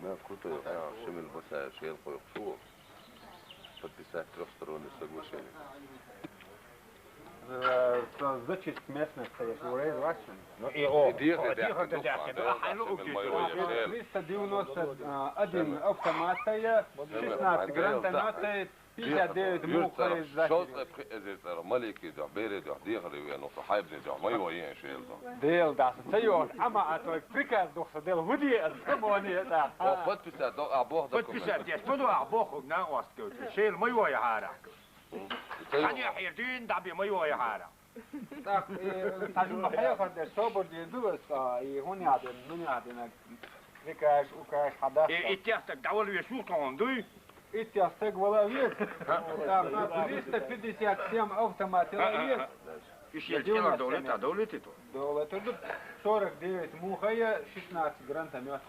ما круто, Шемель бросает шелку в шоу, подписать трехстороннее соглашение. Зачистка местности, если урейд вашим. Ну и о, Тихо, тихо, тихо, хайну Шемель моего шел. 391 автоматия, 16 гранатометов, 59 мухи شوط захири. إذا ملكي ده بيرد ده ديغري ويا صاحبني ده ما يوين شيل ده. Дел, да, сойон, ама, а то приказ дохса, дел, худи, самони, да. подписать ده أبوه ده подписать, я споду أبوخ на остёт, шейл моего я хара. Они حيرتين دعبي моего я хара. Так, тажу حياخد صبر دي دوس هوني عدن مني عدن приказ указ хада. اتياستك دعوة يسوق عندي. Эти остегвала вес. Так, 357 автоматов вес. Еще дело долета, Доллар 49 мухая, 16 гранатометов.